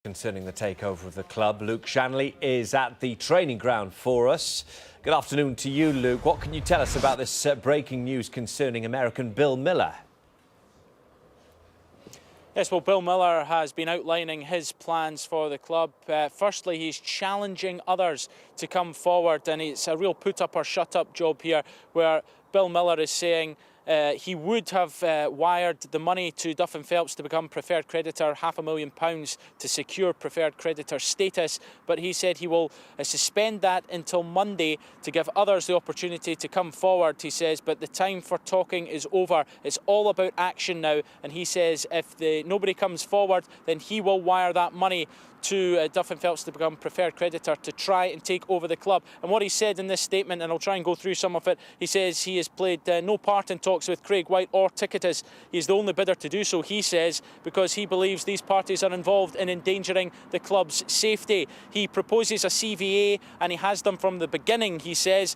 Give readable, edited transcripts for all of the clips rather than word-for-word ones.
Concerning the takeover of the club, Luke Shanley is at the training ground for us. Good afternoon to you, Luke. What can you tell us about this breaking news concerning American Bill Miller? Yes, well, Bill Miller has been outlining his plans for the club. Firstly, he's challenging others to come forward, and it's a real put-up or shut-up job here, where Bill Miller is saying he would have wired the money to Duff & Phelps to become preferred creditor, £500,000 to secure preferred creditor status, but he said he will suspend that until Monday to give others the opportunity to come forward, he says, but the time for talking is over. It's all about action now, and he says if nobody comes forward, then he will wire that money to Duff & Phelps to become preferred creditor to try and take over the club. And what he said in this statement, and I'll try and go through some of it, he says he has played no part in talks with Craig White or Ticketus. He's the only bidder to do so, he says, because he believes these parties are involved in endangering the club's safety. He proposes a CVA, and he has them from the beginning, he says.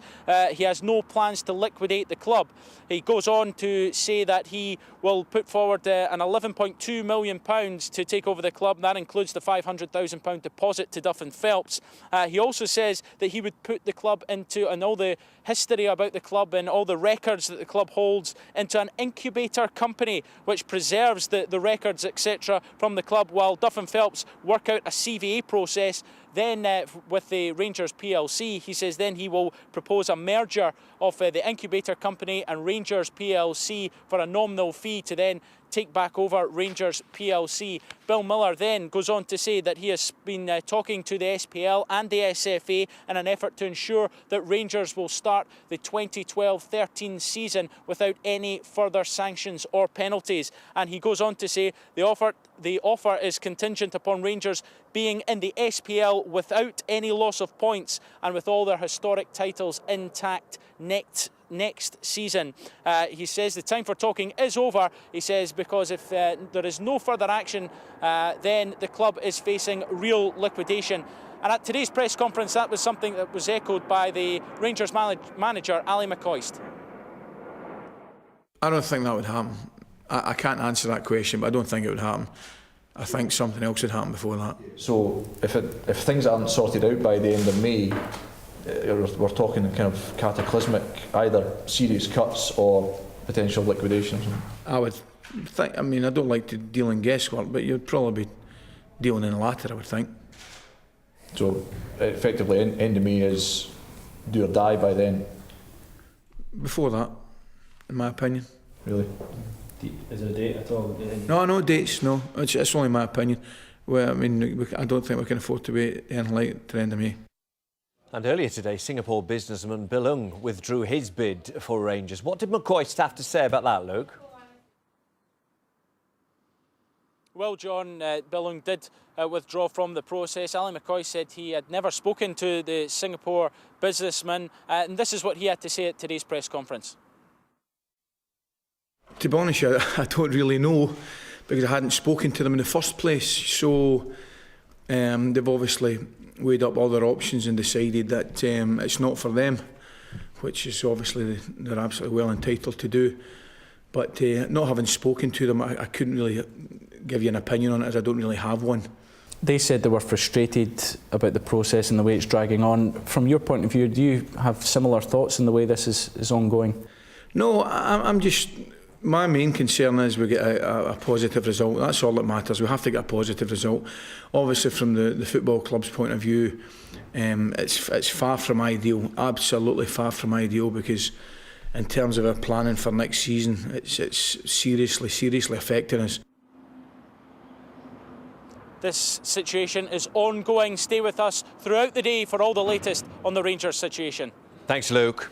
He has no plans to liquidate the club. He goes on to say that he will put forward an £11.2 million to take over the club. That includes the £500,000 deposit to Duff & Phelps. He also says that he would put the club into, and all the history about the club and all the records that the club holds, into an incubator company which preserves the records, etc. from the club, while Duff & Phelps work out a CVA process. Then with the Rangers PLC, he says then he will propose a merger of the incubator company and Rangers PLC for a nominal fee to then take back over Rangers PLC. Bill Miller then goes on to say that he has been talking to the SPL and the SFA in an effort to ensure that Rangers will start the 2012-13 season without any further sanctions or penalties. And he goes on to say the offer is contingent upon Rangers being in the SPL without any loss of points and with all their historic titles intact next season. He says the time for talking is over, he says, because if there is no further action, then the club is facing real liquidation. And at today's press conference, that was something that was echoed by the Rangers manager, Ali McCoist. I don't think that would happen. I can't answer that question, but I don't think it would happen. I think something else would happen before that. So if things aren't sorted out by the end of May, we're talking kind of cataclysmic, either serious cuts or potential liquidations. I would think, I mean, I don't like to deal in guesswork, but you'd probably be dealing in the latter, I would think. So effectively, end of May is do or die by then? Before that, in my opinion. Really? Is there a date at all? No dates, no. It's only my opinion. Well, I mean, I don't think we can afford to wait anything like to the end of May. And earlier today, Singapore businessman Bill Ung withdrew his bid for Rangers. What did McCoist have to say about that, Luke? Well, John, Bill Ung did withdraw from the process. Ali McCoist said he had never spoken to the Singapore businessman, and this is what he had to say at today's press conference. To be honest, I don't really know, because I hadn't spoken to them in the first place. So they've obviously weighed up all their options and decided that it's not for them, which is obviously they're absolutely well entitled to do. But not having spoken to them, I couldn't really give you an opinion on it, as I don't really have one. They said they were frustrated about the process and the way it's dragging on. From your point of view, do you have similar thoughts in the way this is ongoing? No, I'm just... My main concern is we get a positive result. That's all that matters. We have to get a positive result. Obviously, from the football club's point of view, it's far from ideal, absolutely far from ideal, because in terms of our planning for next season, it's seriously affecting us. This situation is ongoing. Stay with us throughout the day for all the latest on the Rangers situation. Thanks, Luke.